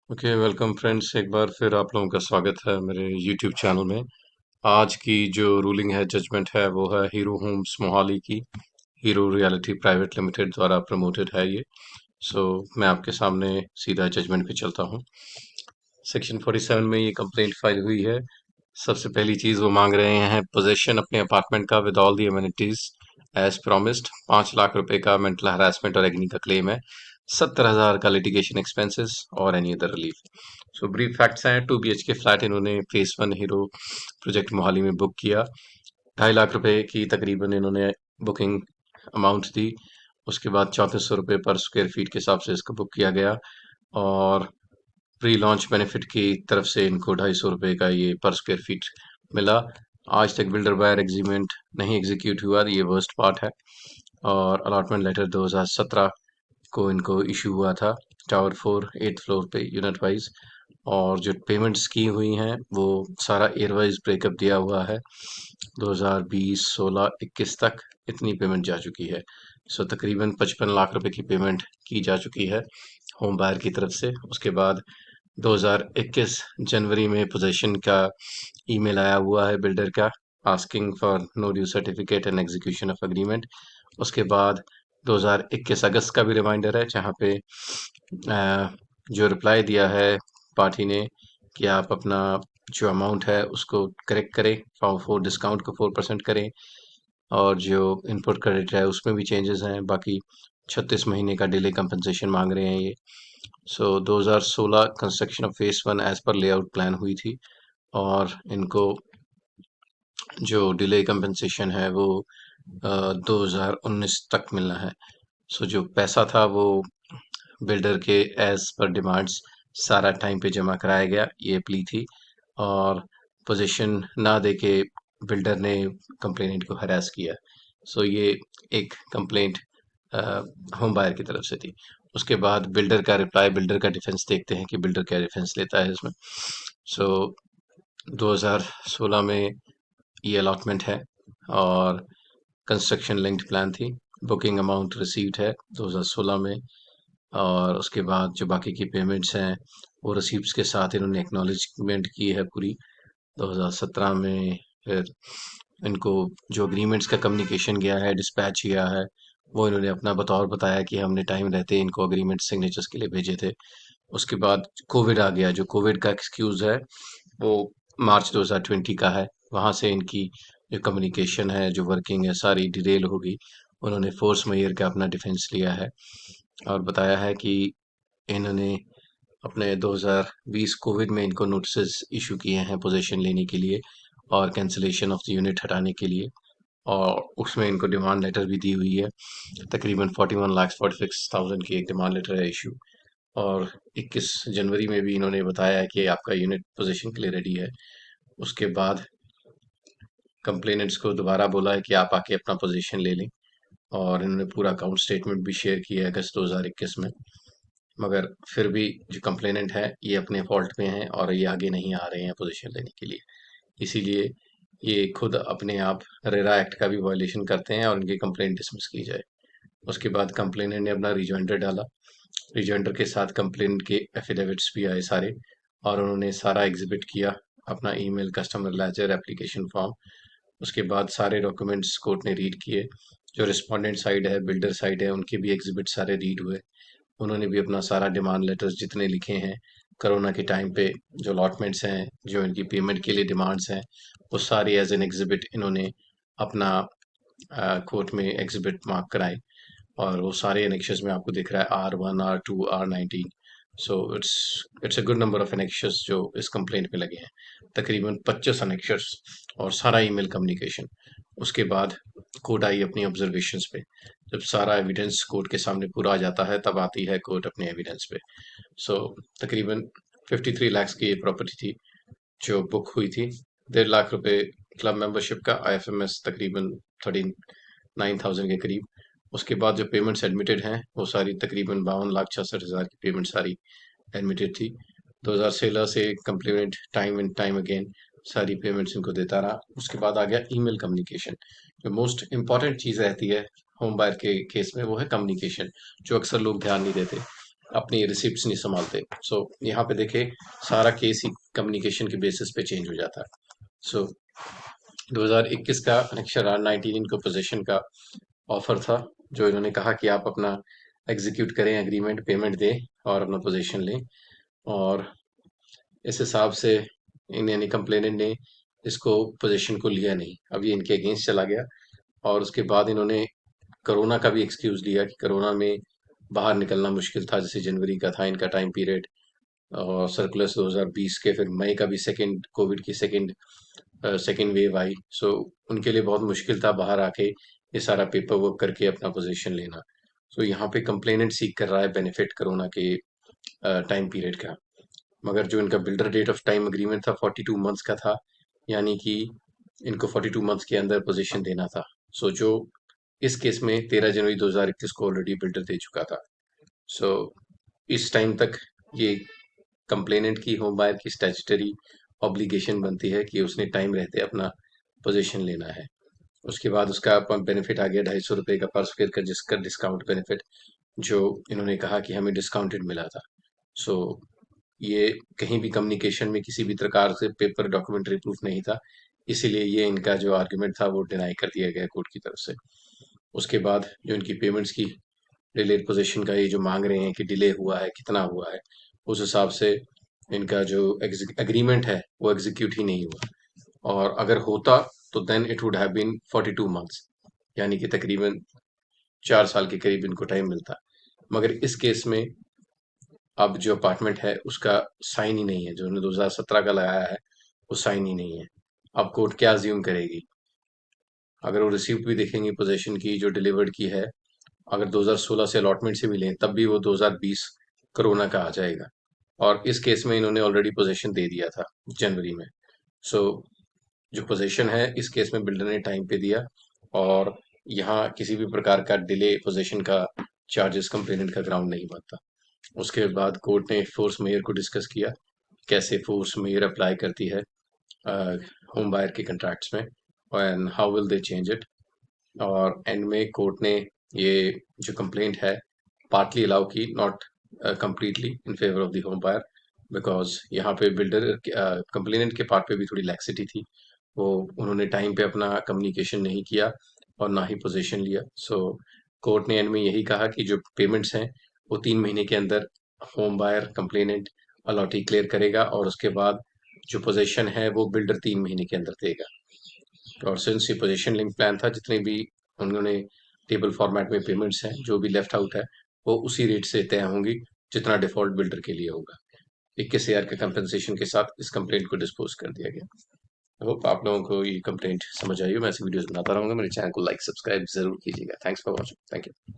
Okay, welcome friends. एक बार फिर आप लोगों का स्वागत है मेरे यूट्यूब चैनल में। आज की जो रूलिंग है, जजमेंट है, वो है हीरो होम्स मोहाली की। हीरो रियलिटी प्राइवेट लिमिटेड द्वारा प्रमोटेड है ये। मैं आपके सामने सीधा जजमेंट पे चलता हूँ। सेक्शन 47 में ये कंप्लेंट फाइल हुई है। सबसे पहली चीज़ वो मांग रहे हैं पोजेशन अपने अपार्टमेंट का with all the amenities as promised. 5 lakh रुपए का मेंटल हरासमेंट और एग्नी का क्लेम है। 70,000 का लिटिगेशन एक्सपेंसेस और any other relief. Brief facts हैं। 2 BHK फ्लैट इन्होंने फेस 1 हीरो प्रोजेक्ट मोहाली में बुक किया। 2.5 लाख रुपए की तकरीबन इन्होंने बुकिंग अमाउंट दी। उसके बाद 3400 रुपये पर स्क्वायर फीट के हिसाब से इसको बुक किया गया। और प्री लॉन्च बेनिफिट की तरफ से इनको 250 रुपये का ये पर स्क्वायर फीट मिला। आज तक बिल्डर बायर एग्रीमेंट नहीं एग्जीक्यूट हुआ, ये वर्स्ट पार्ट है। और अलॉटमेंट लेटर 2017 को इनको इशू हुआ था टावर 4 8th फ्लोर पे यूनिट वाइज। और जो पेमेंट्स की हुई हैं वो सारा एयर वाइज ब्रेकअप दिया हुआ है। 2020 16 21 तक इतनी पेमेंट जा चुकी है। तकरीबन 55 लाख रुपए की पेमेंट की जा चुकी है होम बायर की तरफ से। उसके बाद 2021 जनवरी में पोजेशन का ईमेल आया हुआ है बिल्डर का, asking for no due certificate and execution of agreement. उसके बाद 2021 अगस्त का भी रिमाइंडर है, जहाँ पे जो रिप्लाई दिया है पार्टी ने कि आप अपना जो अमाउंट है उसको करेक्ट करें, 4 डिस्काउंट को 4% करें। और जो इनपुट क्रेडिट है उसमें भी चेंजेस हैं। बाकी 36 महीने का डिले कंपनसेशन मांग रहे हैं ये। 2016 कंस्ट्रक्शन ऑफ फेस 1 एज पर लेआउट प्लान हुई थी। और इनको जो डिले कंपनसेशन है वो 2019 तक मिलना है। जो पैसा था वो बिल्डर के एज पर डिमांड्स सारा टाइम पे जमा कराया गया, ये प्ली थी। और पोजीशन ना देके बिल्डर ने कंप्लेनेंट को हरास किया। ये एक कंप्लेंट होम बायर की तरफ से थी। उसके बाद बिल्डर का रिप्लाई, बिल्डर का डिफेंस देखते हैं कि बिल्डर क्या डिफेंस लेता है इसमें। सो 2016 में ये अलॉटमेंट है और कंस्ट्रक्शन लिंक्ड प्लान थी। बुकिंग अमाउंट रिसीव्ड है 2016 में। और उसके बाद जो बाकी की पेमेंट्स हैं वो रिसीप्ट्स के साथ इन्होंने एक्नॉलेजमेंट की है पूरी। 2017 में फिर इनको जो अग्रीमेंट्स का कम्युनिकेशन गया है, डिस्पैच किया है, वो इन्होंने अपना बतौर बताया कि हमने टाइम रहते इनको अग्रीमेंट सिग्नेचर्स के लिए भेजे थे। उसके बाद कोविड आ गया। जो कोविड का एक्सक्यूज़ है वो मार्च 2020 का है। वहाँ से इनकी जो कम्युनिकेशन है, जो वर्किंग है, सारी डिटेल होगी। उन्होंने फोर्स मेयर का अपना डिफेंस लिया है और बताया है कि इन्होंने अपने 2020 कोविड में इनको नोटिस इशू किए हैं पोजीशन लेने के लिए और कैंसिलेशन ऑफ द यूनिट हटाने के लिए। और उसमें इनको डिमांड लेटर भी दी हुई है। तकरीबन 41,46,000 की एक डिमांड लेटर है इशू। और 21 जनवरी में भी इन्होंने बताया है कि आपका यूनिट पोजीशन के लिए रेडी है। उसके बाद कंप्लेनेंट्स को दोबारा बोला है कि आप आके अपना पोजीशन ले लें। और इन्होंने पूरा अकाउंट स्टेटमेंट भी शेयर किया है अगस्त 2021 में। मगर फिर भी जो कंप्लेनेंट है ये अपने फॉल्ट में है और ये आगे नहीं आ रहे हैं पोजीशन लेने के लिए। इसीलिए ये खुद अपने आप रेरा एक्ट का भी वायलेशन करते हैं और इनकी कंप्लेंट डिसमिस की जाए। उसके बाद कंप्लेनेंट ने अपना रिजॉइंडर डाला। रिजॉइंडर के साथ कंप्लेंट के एफिडेविट्स भी आए सारे। और उन्होंने सारा एग्जिबिट किया, अपना email, customer ledger, application form. उसके बाद सारे डॉक्यूमेंट्स कोर्ट ने रीड किए। जो रिस्पोंडेंट साइड है, बिल्डर साइड है, उनके भी एग्जिबिट सारे रीड हुए। उन्होंने भी अपना सारा डिमांड लेटर्स जितने लिखे हैं कोरोना के टाइम पे, जो अलॉटमेंट्स हैं, जो इनकी पेमेंट के लिए डिमांड्स हैं, वो सारी एज एन एग्जिबिट इन्होंने अपना कोर्ट में एग्जिबिट मार्क कराए। और वो सारे एनेक्शस में आपको दिख रहा है R1 R2 R19। It's it's a good number of annexures जो इस कंप्लेंट में लगे हैं। तकरीबन 25 एनेक्शस और सारा ईमेल कम्युनिकेशन। उसके बाद कोर्ट आई अपनी ऑब्जर्वेशंस पे। जब सारा एविडेंस कोर्ट के सामने पूरा आ जाता है तब आती है कोर्ट अपने एविडेंस पे। सो तकरीबन 53 लाख की ये प्रॉपर्टी थी जो बुक हुई थी। 1.5 लाख रुपए क्लब मेंबरशिप का, IFMS तकरीबन 39,000 के करीब। उसके बाद जो पेमेंट्स एडमिटेड हैं वो सारी तकरीबन 52,66,000 की पेमेंट सारी एडमिटेड थी। 2016 से complement time and time again सारी पेमेंट्स इनको देता रहा। उसके बाद आ गया ईमेल कम्युनिकेशन। जो मोस्ट इम्पॉर्टेंट चीज़ रहती है होम बायर के केस में वो है कम्युनिकेशन, जो अक्सर लोग ध्यान नहीं देते। अपनी रिसिप्ट्स नहीं संभालते। सो यहाँ पे देखे सारा केस ही कम्युनिकेशन के बेसिस पे चेंज हो जाता है। सो 2021 का अनेक्शर आर 19 इनको पोजीशन का ऑफर था, जो इन्होंने कहा कि आप अपना एग्जीक्यूट करें एग्रीमेंट, पेमेंट दें और अपना पोजीशन लें। और इस हिसाब से इन यानी कंप्लेनेंट ने इसको पोजीशन को लिया नहीं, अब ये इनके अगेंस्ट चला गया। और उसके बाद इन्होंने कोरोना का भी एक्सक्यूज दिया कि कोरोना में बाहर निकलना मुश्किल था, जैसे जनवरी का था इनका टाइम पीरियड, और सर्कुलर्स 2020 के, फिर मई का भी सेकंड कोविड की सेकंड वेव आई। सो उनके लिए बहुत मुश्किल था बाहर आके ये सारा पेपर वर्क करके अपना पोजीशन लेना। सो यहाँ पे कंप्लेनेंट सीख कर रहा है बेनिफिट कोरोना के टाइम पीरियड का। मगर जो इनका builder date of time agreement था 42 मंथ्स का था, यानी कि इनको 42 मंथ्स के अंदर पोजीशन देना था। सो जो इस केस में 13 जनवरी 2021 को ऑलरेडी बिल्डर दे चुका था। सो इस टाइम तक ये कंप्लेनेंट की, होम बायर की स्टैट्यूटरी ऑब्लिगेशन बनती है कि उसने टाइम रहते अपना पोजीशन लेना है। उसके बाद उसका बेनिफिट आ गया ₹250 का पर स्क्वायर का, जिसका डिस्काउंट बेनिफिट जो इन्होंने कहा कि हमें डिस्काउंटेड मिला था। सो ये कहीं भी कम्युनिकेशन में किसी भी प्रकार से पेपर डॉक्यूमेंट्री प्रूफ नहीं था, इसीलिए ये इनका जो आर्ग्यूमेंट था वो डिनाई कर दिया गया कोर्ट की तरफ से। उसके बाद जो इनकी पेमेंट्स की डिलेड पोजीशन का ये जो मांग रहे हैं कि डिले हुआ है, कितना हुआ है, उस हिसाब से इनका जो एग्रीमेंट है वो एग्जीक्यूट ही नहीं हुआ। और अगर होता तो then it would have been 42 months, यानी कि तकरीबन 4 साल के करीब इनको टाइम मिलता। मगर इस केस में अब जो अपार्टमेंट है उसका साइन ही नहीं है, जो उन्होंने 2017 का लगाया है वो साइन ही नहीं है। अब कोर्ट क्या अज्यूम करेगी? अगर वो रिसीप्ट भी देखेंगे पोजीशन की जो डिलीवर्ड की है, अगर 2016 से अलॉटमेंट से मिले तब भी वो 2020 कोरोना का आ जाएगा। और इस केस में इन्होंने ऑलरेडी पोजीशन दे दिया था जनवरी में। सो जो पोजीशन है इस केस में बिल्डर ने टाइम पे दिया, और यहाँ किसी भी प्रकार का डिले पोजीशन का चार्जेस कंप्लेनेंट का ग्राउंड नहीं बनता। उसके बाद कोर्ट ने फोर्स मेयर को डिस्कस किया, कैसे फोर्स मेयर अप्लाई करती है होम बायर के कंट्रैक्ट्स में, and how will they change it. और एंड में कोर्ट ने ये जो कंप्लेंट है पार्टली अलाउ की, not completely in favour of the home buyer, because यहाँ पे बिल्डर कंप्लेनेंट के पार्ट पे भी थोड़ी लैक्सिटी थी। वो उन्होंने टाइम पे अपना कम्युनिकेशन नहीं किया और ना ही पोजीशन लिया। सो कोर्ट ने एंड में यही कहा कि जो पेमेंट्स हैं वो 3 महीने के अंदर home buyer complainant allottee clear करेगा, और उसके बाद जो पोजीशन है वो बिल्डर 3 महीने के अंदर देगा। और सिंस ये पोजीशन लिंक प्लान था, जितने भी उन्होंने टेबल फॉर्मेट में पेमेंट्स हैं जो भी लेफ्ट आउट है वो उसी रेट से तय होंगी जितना डिफॉल्ट बिल्डर के लिए होगा। 21,000 के कंपनसेशन के साथ इस कंप्लेंट को डिस्पोज कर दिया गया। होप आप लोगों को ये कंप्लेंट समझ आई हो। मैं ऐसी वीडियोस बनाता रहूंगा। मेरे चैनल को लाइक सब्सक्राइब जरूर कीजिएगा। Thanks for watching. Thank you.